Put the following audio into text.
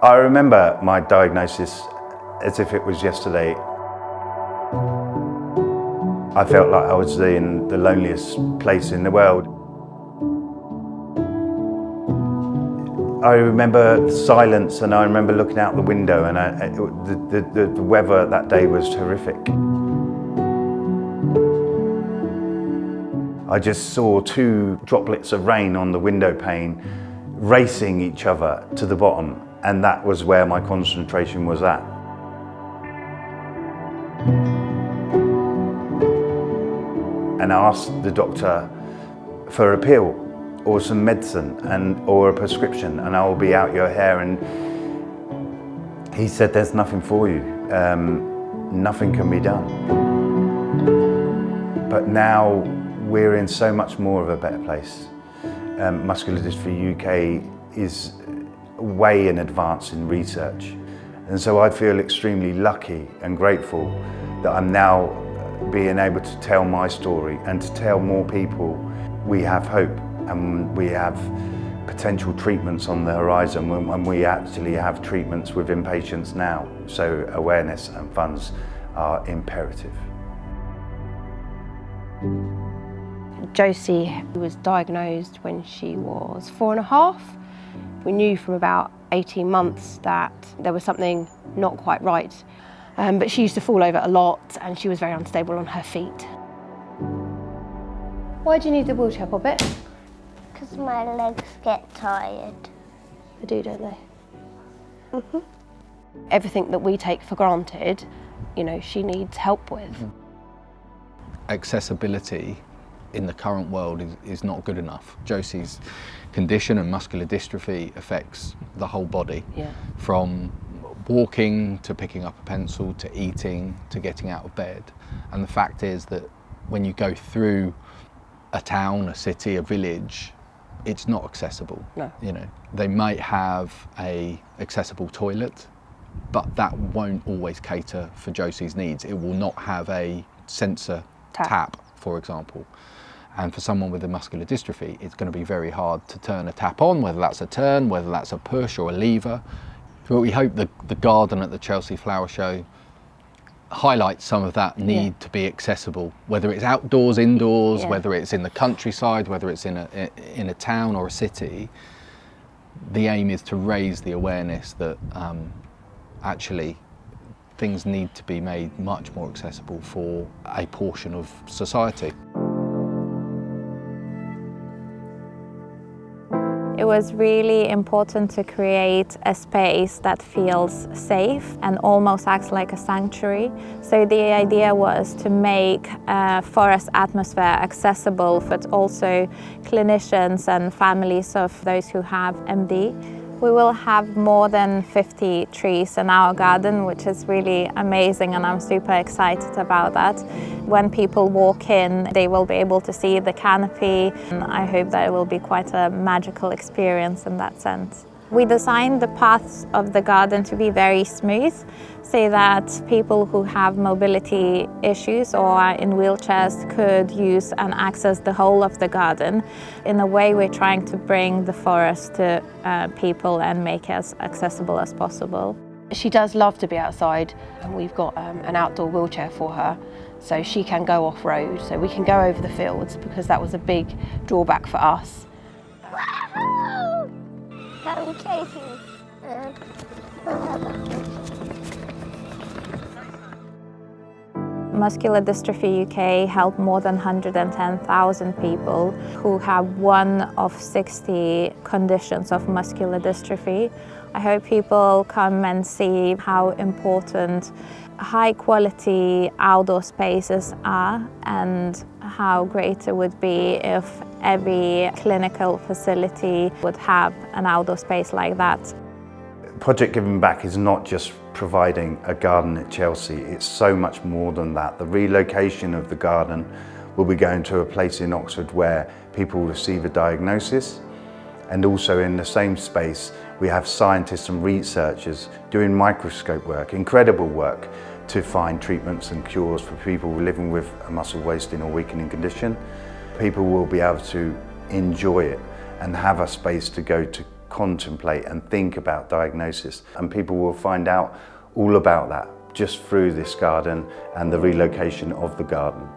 I remember my diagnosis as if it was yesterday. I felt like I was in the loneliest place in the world. I remember silence, and I remember looking out the window, and the weather that day was horrific. I just saw two droplets of rain on the window pane racing each other to the bottom, and that was where my concentration was at. And I asked the doctor for a pill or some medicine or a prescription, and I will be out your hair. And he said, there's nothing for you. Nothing can be done. But now we're in so much more of a better place. Muscular Dystrophy UK is way in advance in research. And so I feel extremely lucky and grateful that I'm now being able to tell my story and to tell more people we have hope and we have potential treatments on the horizon, and we actually have treatments within patients now. So awareness and funds are imperative. Josie was diagnosed when she was 4.5. We knew from about 18 months that there was something not quite right. But she used to fall over a lot, and she was very unstable on her feet. Why do you need the wheelchair, Poppet? Because my legs get tired. They do, don't they? Mm-hmm. Everything that we take for granted, you know, she needs help with. Accessibility in the current world is not good enough. Josie's condition and muscular dystrophy affects the whole body, from walking to picking up a pencil to eating to getting out of bed. And the fact is that when you go through a town, a city, a village, it's not accessible. No. You know, they might have a accessible toilet, but that won't always cater for Josie's needs. It will not have a sensor tap, for example. And for someone with a muscular dystrophy, it's going to be very hard to turn a tap on, whether that's a turn, whether that's a push or a lever. But we hope the garden at the Chelsea Flower Show highlights some of that need to be accessible, whether it's outdoors, indoors, whether it's in the countryside, whether it's in a town or a city. The aim is to raise the awareness that actually things need to be made much more accessible for a portion of society. It was really important to create a space that feels safe and almost acts like a sanctuary. So the idea was to make a forest atmosphere accessible, but also clinicians and families of those who have MD. We will have more than 50 trees in our garden, which is really amazing, and I'm super excited about that. When people walk in, they will be able to see the canopy, and I hope that it will be quite a magical experience in that sense. We designed the paths of the garden to be very smooth, so that people who have mobility issues or are in wheelchairs could use and access the whole of the garden. In a way, we're trying to bring the forest to people and make it as accessible as possible. She does love to be outside, and we've got an outdoor wheelchair for her, so she can go off-road, so we can go over the fields, because that was a big drawback for us. I'm chasing. Muscular Dystrophy UK helped more than 110,000 people who have one of 60 conditions of muscular dystrophy. I hope people come and see how important high-quality outdoor spaces are, and how great it would be if every clinical facility would have an outdoor space like that. Project Giving Back is not just providing a garden at Chelsea, it's so much more than that. The relocation of the garden will be going to a place in Oxford where people receive a diagnosis, and also in the same space we have scientists and researchers doing microscope work, incredible work, to find treatments and cures for people living with a muscle wasting or weakening condition. People will be able to enjoy it and have a space to go to contemplate and think about diagnosis. And people will find out all about that just through this garden and the relocation of the garden.